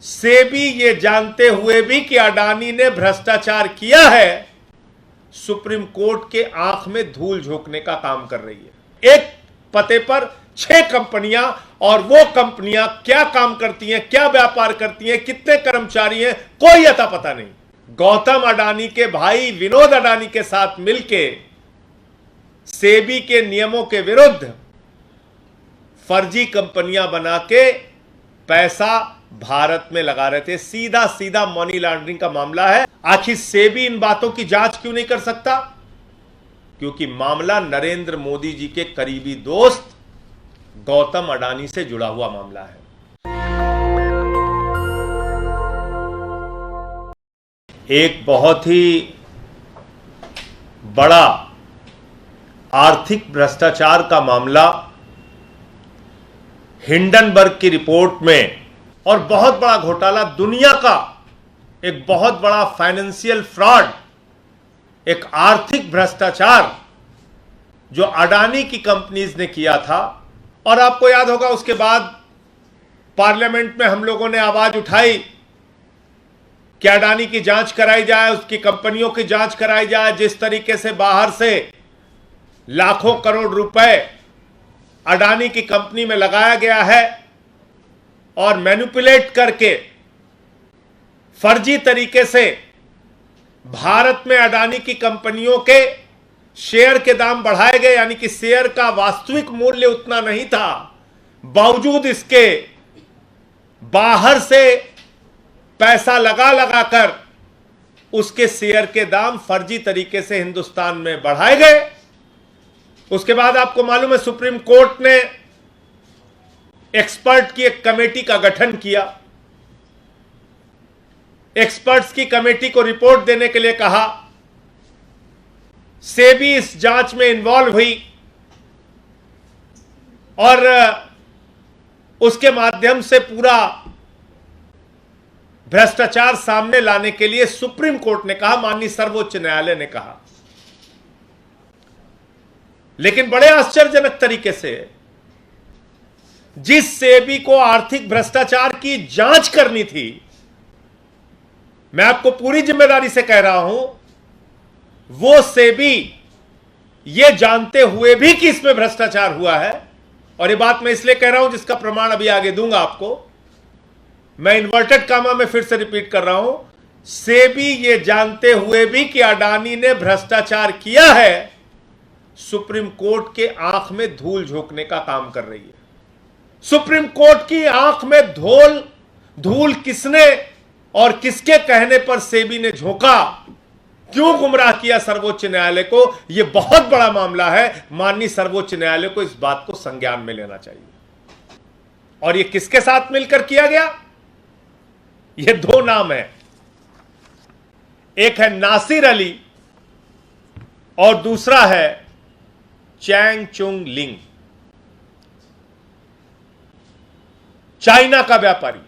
सेबी ये जानते हुए भी कि अडानी ने भ्रष्टाचार किया है, सुप्रीम कोर्ट के आंख में धूल झोंकने का काम कर रही है। एक पते पर 6 कंपनियां, और वो कंपनियां क्या काम करती हैं, क्या व्यापार करती हैं, कितने कर्मचारी हैं, कोई अता पता नहीं। गौतम अडानी के भाई विनोद अडानी के साथ मिलके सेबी के नियमों के विरुद्ध फर्जी कंपनियां बना के पैसा भारत में लगा रहे थे। सीधा सीधा मनी लॉन्ड्रिंग का मामला है। आखिर सेबी इन बातों की जांच क्यों नहीं कर सकता? क्योंकि मामला नरेंद्र मोदी जी के करीबी दोस्त गौतम अडानी से जुड़ा हुआ मामला है। एक बहुत ही बड़ा आर्थिक भ्रष्टाचार का मामला हिंडनबर्ग की रिपोर्ट में, और बहुत बड़ा घोटाला, दुनिया का एक बहुत बड़ा फाइनेंशियल फ्रॉड, एक आर्थिक भ्रष्टाचार जो अडानी की कंपनीज ने किया था। और आपको याद होगा उसके बाद पार्लियामेंट में हम लोगों ने आवाज उठाई कि अडानी की जांच कराई जाए, उसकी कंपनियों की जांच कराई जाए। जिस तरीके से बाहर से लाखों करोड़ रुपए अडानी की कंपनी में लगाया गया है और मैनिपुलेट करके फर्जी तरीके से भारत में अडानी की कंपनियों के शेयर के दाम बढ़ाए गए, यानी कि शेयर का वास्तविक मूल्य उतना नहीं था, बावजूद इसके बाहर से पैसा लगा लगाकर उसके शेयर के दाम फर्जी तरीके से हिंदुस्तान में बढ़ाए गए। उसके बाद आपको मालूम है सुप्रीम कोर्ट ने एक्सपर्ट की एक कमेटी का गठन किया। एक्सपर्ट्स की कमेटी को रिपोर्ट देने के लिए कहा। सेबी इस जांच में इन्वॉल्व हुई और उसके माध्यम से पूरा भ्रष्टाचार सामने लाने के लिए सुप्रीम कोर्ट ने कहा, माननीय सर्वोच्च न्यायालय ने कहा। लेकिन बड़े आश्चर्यजनक तरीके से जिस सेबी को आर्थिक भ्रष्टाचार की जांच करनी थी, मैं आपको पूरी जिम्मेदारी से कह रहा हूं, वो सेबी ये जानते हुए भी कि इसमें भ्रष्टाचार हुआ है, और ये बात मैं इसलिए कह रहा हूं जिसका प्रमाण अभी आगे दूंगा आपको, मैं इन्वर्टेड कामा में फिर से रिपीट कर रहा हूं, सेबी ये जानते हुए भी कि अडानी ने भ्रष्टाचार किया है, सुप्रीम कोर्ट के आंख में धूल झोंकने का काम कर रही है। सुप्रीम कोर्ट की आंख में धूल किसने और किसके कहने पर सेबी ने झोंका, क्यों गुमराह किया सर्वोच्च न्यायालय को, यह बहुत बड़ा मामला है। माननीय सर्वोच्च न्यायालय को इस बात को संज्ञान में लेना चाहिए। और यह किसके साथ मिलकर किया गया? ये 2 नाम है, एक है नासिर अली और दूसरा है चैंग चुंग लिंग, चाइना का व्यापारी,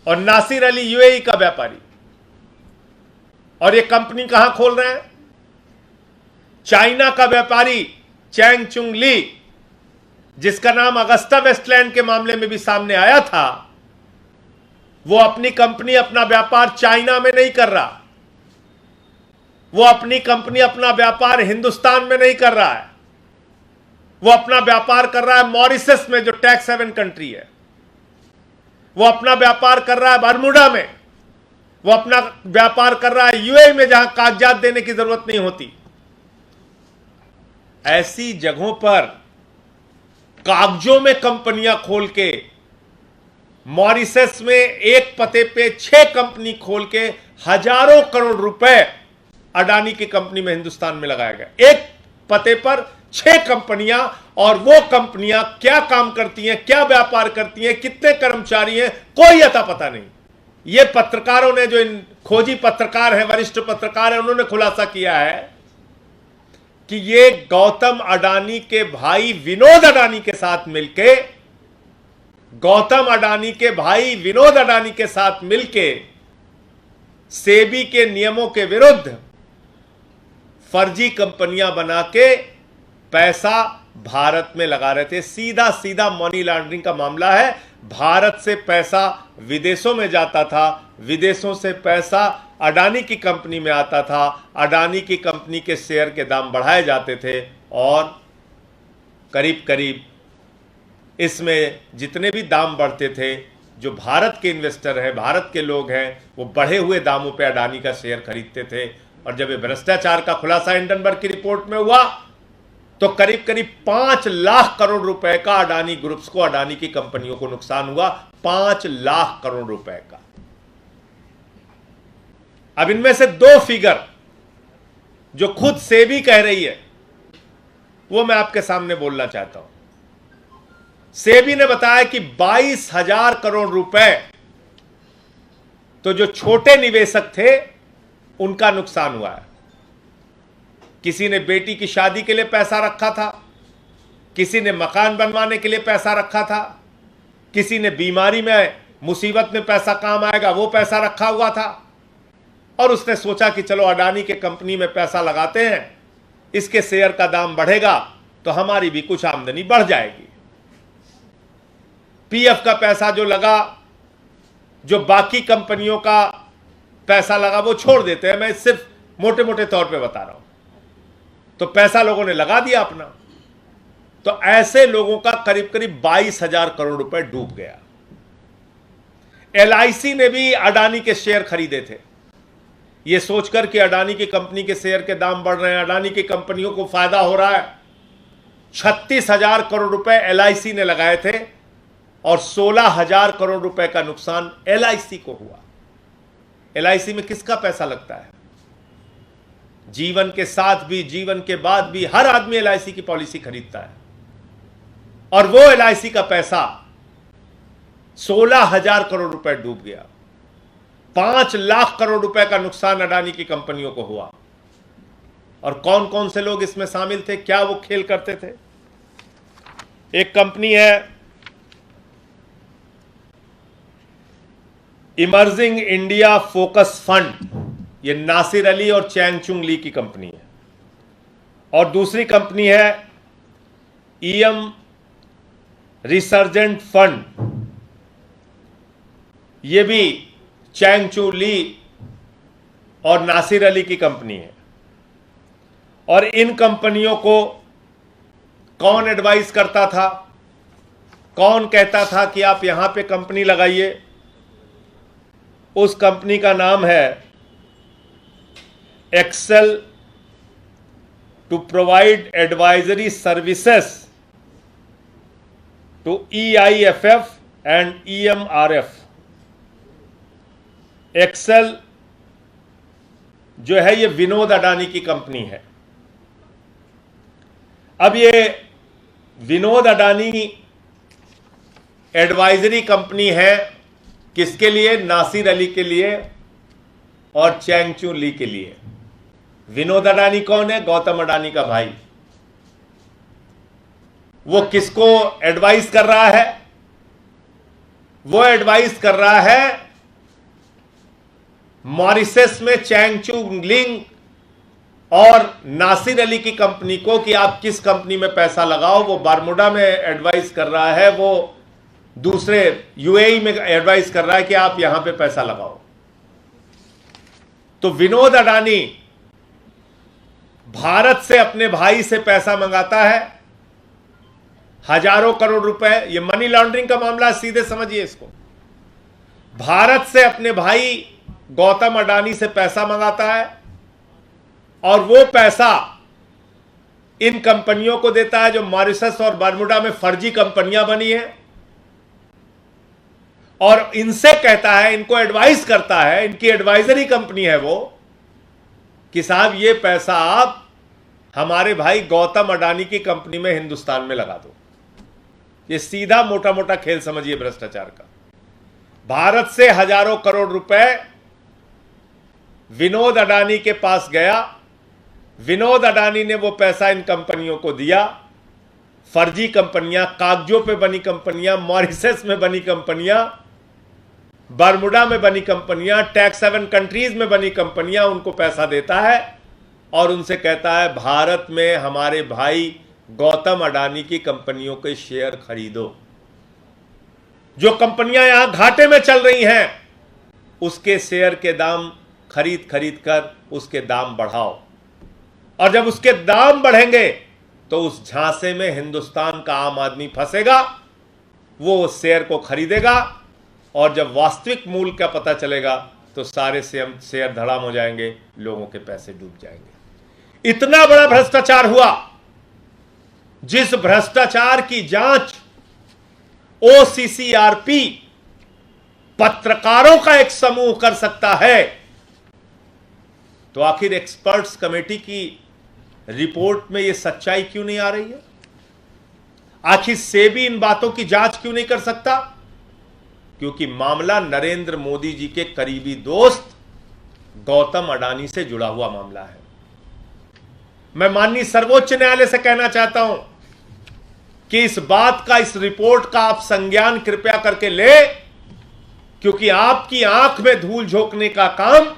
और नासिर अली यूएई का व्यापारी। और ये कंपनी कहां खोल रहे हैं? चाइना का व्यापारी चैंग चुंग ली, जिसका नाम अगस्ता वेस्टलैंड के मामले में भी सामने आया था, वो अपनी कंपनी, अपना व्यापार चाइना में नहीं कर रहा, वो अपनी कंपनी, अपना व्यापार हिंदुस्तान में नहीं कर रहा है, वो अपना व्यापार कर रहा है मॉरिशस में, जो टैक्स हेवन कंट्री है। वो अपना व्यापार कर रहा है बरमूडा में, वो अपना व्यापार कर रहा है यूएई में, जहां कागजात देने की जरूरत नहीं होती। ऐसी जगहों पर कागजों में कंपनियां खोल के, मॉरिशस में एक पते पे 6 कंपनी खोल के हजारों करोड़ रुपए अडानी की कंपनी में हिंदुस्तान में लगाया गया। एक पते पर 6 कंपनियां, और वो कंपनियां क्या काम करती हैं, क्या व्यापार करती हैं, कितने कर्मचारी हैं, कोई अता पता नहीं। ये पत्रकारों ने, जो इन खोजी पत्रकार हैं, वरिष्ठ पत्रकार हैं, उन्होंने खुलासा किया है कि ये गौतम अडानी के भाई विनोद अडानी के साथ मिलके, गौतम अडानी के भाई विनोद अडानी के साथ मिलके सेबी के नियमों के विरुद्ध फर्जी कंपनियां बना के पैसा भारत में लगा रहे थे। सीधा सीधा मनी लॉन्ड्रिंग का मामला है। भारत से पैसा विदेशों में जाता था, विदेशों से पैसा अडानी की कंपनी में आता था, अडानी की कंपनी के शेयर के दाम बढ़ाए जाते थे और करीब करीब इसमें जितने भी दाम बढ़ते थे, जो भारत के इन्वेस्टर हैं, भारत के लोग हैं, वो बढ़े हुए दामों पे अडानी का शेयर खरीदते थे। और जब ये भ्रष्टाचार का खुलासा हिंडनबर्ग की रिपोर्ट में हुआ तो करीब करीब 5 लाख करोड़ रुपए का अडानी ग्रुप्स को, अडानी की कंपनियों को नुकसान हुआ। 5 लाख करोड़ रुपए का। अब इनमें से 2 फिगर जो खुद सेबी कह रही है वो मैं आपके सामने बोलना चाहता हूं। सेबी ने बताया कि 22,000 करोड़ रुपए तो जो छोटे निवेशक थे उनका नुकसान हुआ है। किसी ने बेटी की शादी के लिए पैसा रखा था, किसी ने मकान बनवाने के लिए पैसा रखा था, किसी ने बीमारी में, मुसीबत में पैसा काम आएगा वो पैसा रखा हुआ था, और उसने सोचा कि चलो अडानी के कंपनी में पैसा लगाते हैं, इसके शेयर का दाम बढ़ेगा तो हमारी भी कुछ आमदनी बढ़ जाएगी। पीएफ का पैसा जो लगा, जो बाकी कंपनियों का पैसा लगा, वो छोड़ देते हैं। मैं सिर्फ मोटे मोटे तौर पे बता रहा हूं। तो पैसा लोगों ने लगा दिया अपना, तो ऐसे लोगों का करीब करीब 22,000 करोड़ रुपए डूब गया। एलआईसी ने भी अडानी के शेयर खरीदे थे, यह सोचकर कि अडानी की कंपनी के शेयर के दाम बढ़ रहे हैं, अडानी की कंपनियों को फायदा हो रहा है। 36,000 करोड़ रुपए एलआईसी ने लगाए थे और 16,000 करोड़ रुपए का नुकसान एलआईसी को हुआ। एलआईसी में किसका पैसा लगता है? जीवन के साथ भी, जीवन के बाद भी हर आदमी एलआईसी की पॉलिसी खरीदता है, और वो एलआईसी का पैसा 16,000 करोड़ रुपए डूब गया। 5 लाख करोड़ रुपए का नुकसान अडानी की कंपनियों को हुआ। और कौन कौन से लोग इसमें शामिल थे, क्या वो खेल करते थे? एक कंपनी है इमर्जिंग इंडिया फोकस फंड, ये नासिर अली और चैंगचुंग ली की कंपनी है। और दूसरी कंपनी है ईएम रिसर्जेंट फंड, ये भी चैंगचू ली और नासिर अली की कंपनी है। और इन कंपनियों को कौन एडवाइस करता था, कौन कहता था कि आप यहां पे कंपनी लगाइए? उस कंपनी का नाम है Excel to provide advisory services to EIFF and EMRF। Excel जो है ये विनोद अडानी की कंपनी है। अब ये विनोद अडानी एडवाइजरी कंपनी है किसके लिए? नासिर अली के लिए और चैंगचू ली के लिए। विनोद अडानी कौन है? गौतम अडानी का भाई। वो किसको एडवाइस कर रहा है? वो एडवाइस कर रहा है मॉरिशस में चैंगचू लिंग और नासिर अली की कंपनी को कि आप किस कंपनी में पैसा लगाओ। वो बरमुडा में एडवाइस कर रहा है, वो दूसरे यूएई में एडवाइस कर रहा है कि आप यहां पे पैसा लगाओ। तो विनोद अडानी भारत से अपने भाई से पैसा मंगाता है, हजारों करोड़ रुपए। ये मनी लॉन्ड्रिंग का मामला है, सीधे समझिए इसको। भारत से अपने भाई गौतम अडानी से पैसा मंगाता है और वो पैसा इन कंपनियों को देता है जो मॉरिशस और बरमुडा में फर्जी कंपनियां बनी हैं, और इनसे कहता है, इनको एडवाइस करता है, इनकी एडवाइजरी कंपनी है वो, कि साहब ये पैसा आप हमारे भाई गौतम अडानी की कंपनी में हिंदुस्तान में लगा दो। ये सीधा मोटा मोटा खेल समझिए भ्रष्टाचार का। भारत से हजारों करोड़ रुपए विनोद अडानी के पास गया, विनोद अडानी ने वो पैसा इन कंपनियों को दिया। फर्जी कंपनियां, कागजों पे बनी कंपनियां, मॉरिशस में बनी कंपनियां, बरमुडा में बनी कंपनियां, टैक्स हेवन कंट्रीज में बनी कंपनियां, उनको पैसा देता है और उनसे कहता है भारत में हमारे भाई गौतम अडानी की कंपनियों के शेयर खरीदो। जो कंपनियां यहां घाटे में चल रही हैं उसके शेयर के दाम खरीद खरीद कर उसके दाम बढ़ाओ, और जब उसके दाम बढ़ेंगे तो उस झांसे में हिंदुस्तान का आम आदमी फंसेगा, वो उस शेयर को खरीदेगा, और जब वास्तविक मूल्य का पता चलेगा तो सारे शेयर धड़ाम हो जाएंगे, लोगों के पैसे डूब जाएंगे। इतना बड़ा भ्रष्टाचार हुआ, जिस भ्रष्टाचार की जांच OCCRP पत्रकारों का एक समूह कर सकता है, तो आखिर एक्सपर्ट्स कमेटी की रिपोर्ट में यह सच्चाई क्यों नहीं आ रही है? आखिर सेबी इन बातों की जांच क्यों नहीं कर सकता? क्योंकि मामला नरेंद्र मोदी जी के करीबी दोस्त गौतम अडानी से जुड़ा हुआ मामला है। मैं माननीय सर्वोच्च न्यायालय से कहना चाहता हूं कि इस बात का, इस रिपोर्ट का आप संज्ञान कृपया करके ले, क्योंकि आपकी आंख में धूल झोंकने का काम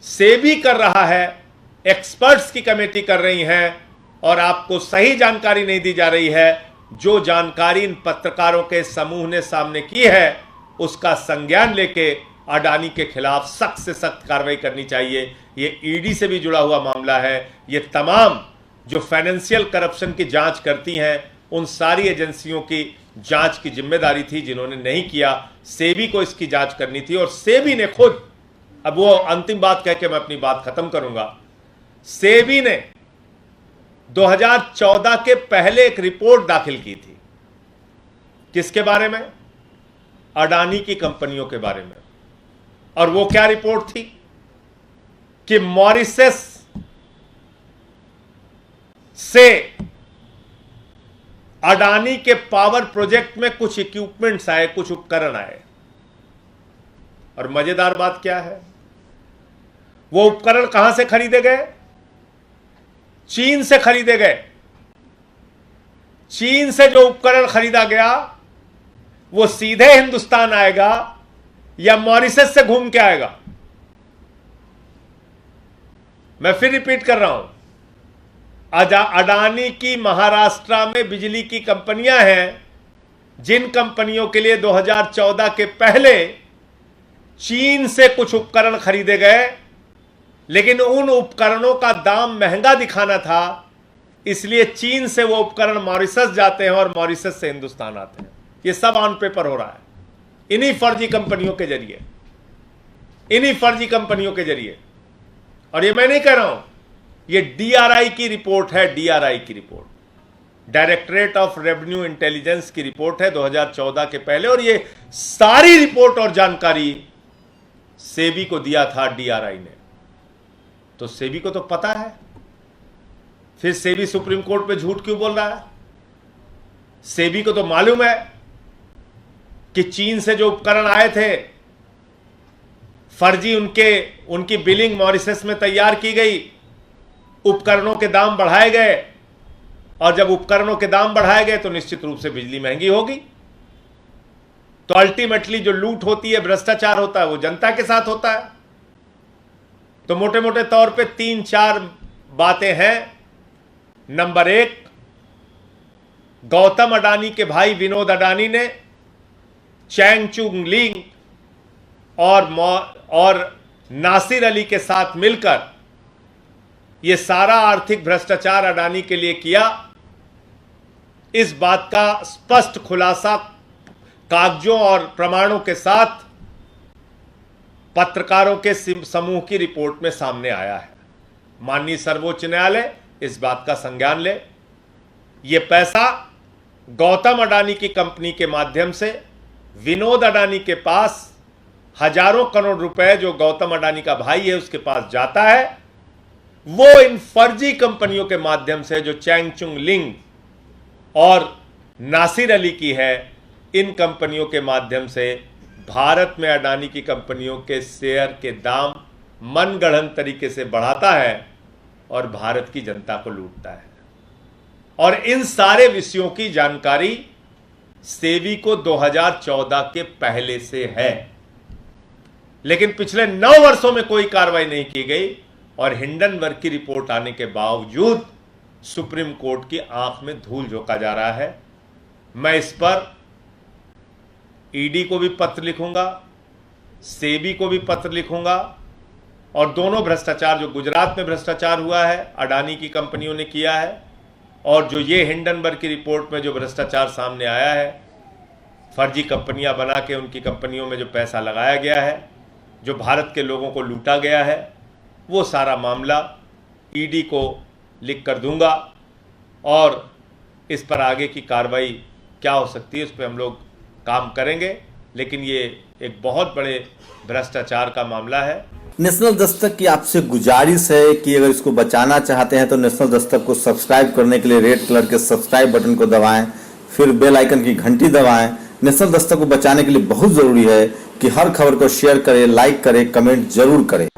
सेबी कर रहा है, एक्सपर्ट्स की कमेटी कर रही है, और आपको सही जानकारी नहीं दी जा रही है। जो जानकारी इन पत्रकारों के समूह ने सामने की है उसका संज्ञान लेके अडानी के खिलाफ सख्त से सख्त कार्रवाई करनी चाहिए। ये ईडी से भी जुड़ा हुआ मामला है। ये तमाम जो फाइनेंशियल करप्शन की जांच करती हैं उन सारी एजेंसियों की जांच की जिम्मेदारी थी, जिन्होंने नहीं किया। सेबी को इसकी जांच करनी थी, और सेबी ने खुद, अब वो अंतिम बात कह के मैं अपनी बात खत्म करूंगा, सेबी ने 2014 के पहले एक रिपोर्ट दाखिल की थी। किसके बारे में? अडानी की कंपनियों के बारे में। और वो क्या रिपोर्ट थी कि मॉरिशस से अडानी के पावर प्रोजेक्ट में कुछ इक्विपमेंट्स आए, कुछ उपकरण आए। और मजेदार बात क्या है, वो उपकरण कहां से खरीदे गए? चीन से खरीदे गए। चीन से जो उपकरण खरीदा गया वो सीधे हिंदुस्तान आएगा या मॉरिशस से घूम के आएगा? मैं फिर रिपीट कर रहा हूं, अडानी की महाराष्ट्र में बिजली की कंपनियां हैं, जिन कंपनियों के लिए 2014 के पहले चीन से कुछ उपकरण खरीदे गए, लेकिन उन उपकरणों का दाम महंगा दिखाना था, इसलिए चीन से वो उपकरण मॉरिशस जाते हैं और मॉरिशस से हिंदुस्तान आते हैं। ये सब ऑन पेपर हो रहा है इन्हीं फर्जी कंपनियों के जरिए, इन्हीं फर्जी कंपनियों के जरिए। और ये मैं नहीं कह रहा हूं, ये DRI की रिपोर्ट है, DRI की report, directorate of revenue intelligence की रिपोर्ट है 2014 के पहले, और ये सारी रिपोर्ट और जानकारी सेबी को दिया था DRI ने। तो सेबी को तो पता है, फिर सेबी सुप्रीम कोर्ट पे झूठ क्यों बोल रहा है? सेबी को तो मालूम है कि चीन से जो उपकरण आए थे फर्जी, उनकी बिलिंग मॉरिशस में तैयार की गई, उपकरणों के दाम बढ़ाए गए, और जब उपकरणों के दाम बढ़ाए गए तो निश्चित रूप से बिजली महंगी होगी। तो अल्टीमेटली जो लूट होती है, भ्रष्टाचार होता है, वो जनता के साथ होता है। तो मोटे मोटे तौर पे 3-4 बातें हैं। नंबर 1, गौतम अडानी के भाई विनोद अडानी ने चैंगचुंग लिंग और नासिर अली के साथ मिलकर यह सारा आर्थिक भ्रष्टाचार अडानी के लिए किया। इस बात का स्पष्ट खुलासा कागजों और प्रमाणों के साथ पत्रकारों के समूह की रिपोर्ट में सामने आया है। माननीय सर्वोच्च न्यायालय इस बात का संज्ञान ले। यह पैसा गौतम अडानी की कंपनी के माध्यम से विनोद अडानी के पास हजारों करोड़ रुपए, जो गौतम अडानी का भाई है उसके पास जाता है, वो इन फर्जी कंपनियों के माध्यम से, जो चैंगचुंग लिंग और नासिर अली की है, इन कंपनियों के माध्यम से भारत में अडानी की कंपनियों के शेयर के दाम मनगढ़ंत तरीके से बढ़ाता है और भारत की जनता को लूटता है। और इन सारे विषयों की जानकारी सेबी को 2014 के पहले से है, लेकिन पिछले 9 वर्षों में कोई कार्रवाई नहीं की गई। और हिंडनबर्ग की रिपोर्ट आने के बावजूद सुप्रीम कोर्ट की आंख में धूल झोंका जा रहा है। मैं इस पर ईडी को भी पत्र लिखूंगा, सेबी को भी पत्र लिखूंगा, और दोनों भ्रष्टाचार, जो गुजरात में भ्रष्टाचार हुआ है, अडानी की कंपनियों ने किया है, और जो ये हिंडनबर्ग की रिपोर्ट में जो भ्रष्टाचार सामने आया है, फर्जी कंपनियां बना के उनकी कंपनियों में जो पैसा लगाया गया है, जो भारत के लोगों को लूटा गया है, वो सारा मामला ईडी को लिख कर दूंगा, और इस पर आगे की कार्रवाई क्या हो सकती है उस पर हम लोग काम करेंगे। लेकिन ये एक बहुत बड़े भ्रष्टाचार का मामला है। नेशनल दस्तक की आपसे गुजारिश है कि अगर इसको बचाना चाहते हैं तो नेशनल दस्तक को सब्सक्राइब करने के लिए रेड कलर के सब्सक्राइब बटन को दबाएं, फिर बेल आइकन की घंटी दबाएं। नेशनल दस्तक को बचाने के लिए बहुत जरूरी है कि हर खबर को शेयर करें, लाइक करें, कमेंट जरूर करें।